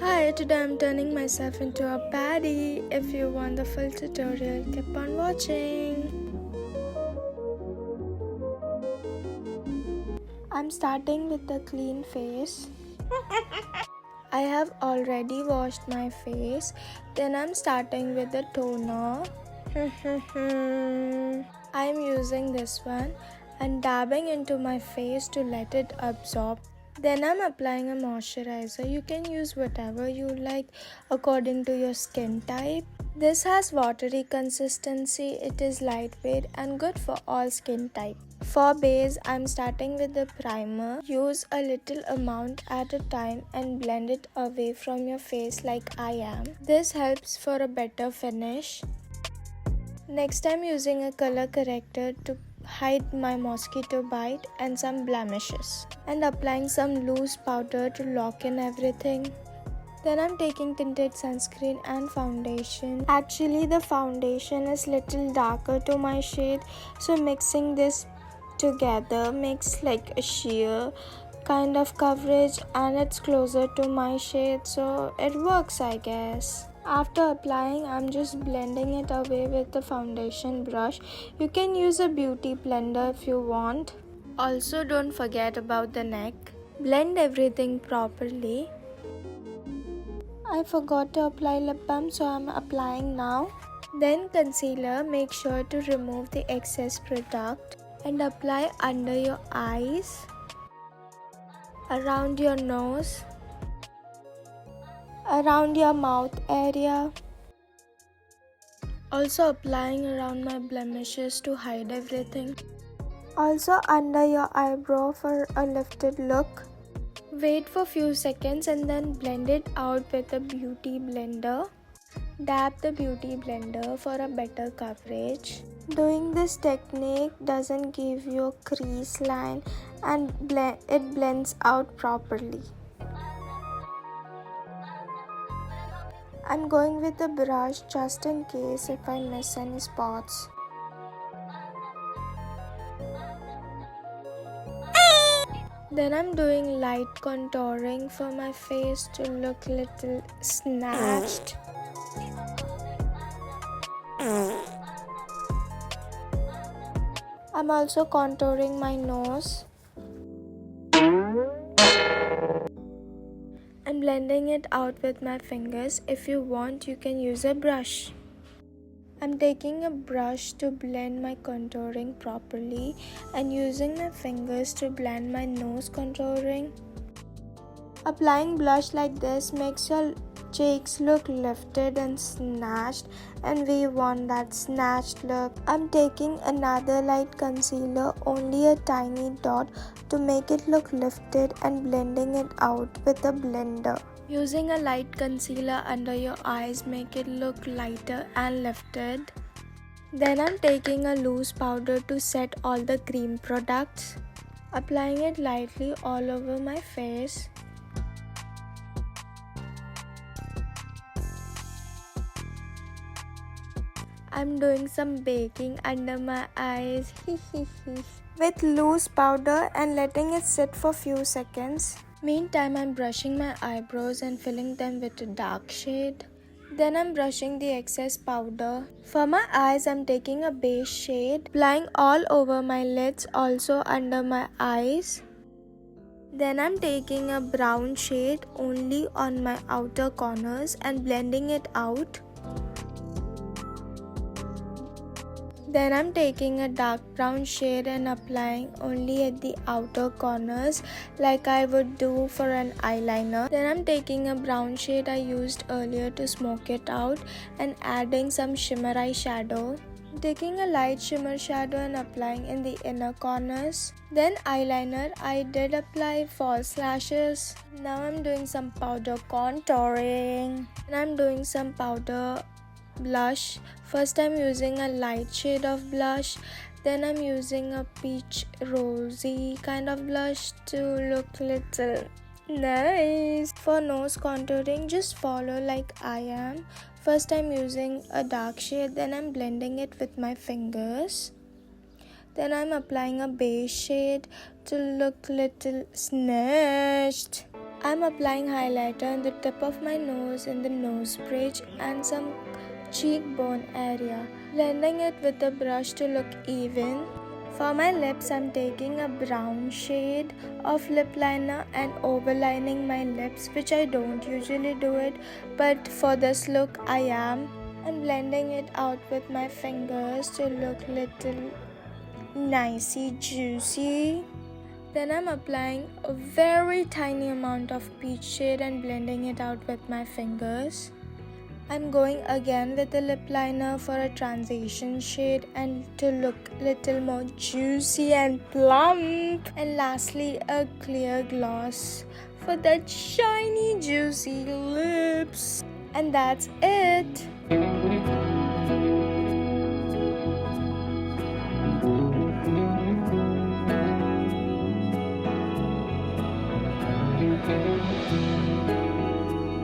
Hi, today I'm turning myself into a baddie. If you want the full tutorial, keep on watching. I'm starting with the clean face. I have already washed my face. Then I'm starting with the toner. I'm using this one and dabbing into my face to let it absorb. Then I'm applying a moisturizer. You can use whatever you like according to your skin type. This has watery consistency. It is lightweight and good for all skin type. For base, I'm starting with the primer. Use a little amount at a time and blend it away from your face like I am. This helps for a better finish. Next, I'm using a color corrector to hide my mosquito bite and some blemishes, and applying some loose powder to lock in everything. Then I'm taking tinted sunscreen and foundation. Actually, the foundation is little darker to my shade, so mixing this together makes like a sheer kind of coverage, and it's closer to my shade, so it works, I guess. After applying, I'm just blending it away with the foundation brush. You can use a beauty blender if you want. Also, don't forget about the neck. Blend everything properly. I forgot to apply lip balm, so I'm applying now. Then concealer, make sure to remove the excess product and apply under your eyes, around your nose, around your mouth area. Also applying around my blemishes to hide everything. Also under your eyebrow for a lifted look. Wait for few seconds and then blend it out with a beauty blender. Dab the beauty blender for a better coverage. Doing this technique doesn't give you a crease line and it blends out properly. I'm going with the brush just in case if I miss any spots. Then I'm doing light contouring for my face to look little snatched. I'm also contouring my nose and blending it out with my fingers. If you want, you can use a brush. I'm taking a brush to blend my contouring properly and using my fingers to blend my nose contouring. Applying blush like this makes your cheeks look lifted and snatched, and we want that snatched look. I'm taking another light concealer, only a tiny dot, to make it look lifted and blending it out with a blender. Using a light concealer under your eyes make it look lighter and lifted. Then I'm taking a loose powder to set all the cream products. Applying it lightly all over my face. I'm doing some baking under my eyes with loose powder and letting it sit for few seconds. Meantime, I'm brushing my eyebrows and filling them with a dark shade. Then I'm brushing the excess powder. For my eyes, I'm taking a beige shade, applying all over my lids, also under my eyes. Then I'm taking a brown shade only on my outer corners and blending it out. Then I'm taking a dark brown shade and applying only at the outer corners like I would do for an eyeliner. Then I'm taking a brown shade I used earlier to smoke it out and adding some shimmer eyeshadow. Taking a light shimmer shadow and applying in the inner corners. Then eyeliner, I did apply false lashes. Now I'm doing some powder contouring. And I'm doing some powder blush. First I'm using a light shade of blush, then I'm using a peach rosy kind of blush to look little nice. For nose contouring, just follow like I am. First I'm using a dark shade, then I'm blending it with my fingers. Then I'm applying a beige shade to look little snatched. I'm applying highlighter on the tip of my nose, in the nose bridge and some cheekbone area, blending it with a brush to look even. For my lips, I'm taking a brown shade of lip liner and overlining my lips, which I don't usually do it, but for this look I am, and blending it out with my fingers to look little nicey juicy. Then I'm applying a very tiny amount of peach shade and blending it out with my fingers. I'm going again with the lip liner for a transition shade and to look little more juicy and plump. And lastly, a clear gloss for that shiny juicy lips. And that's it.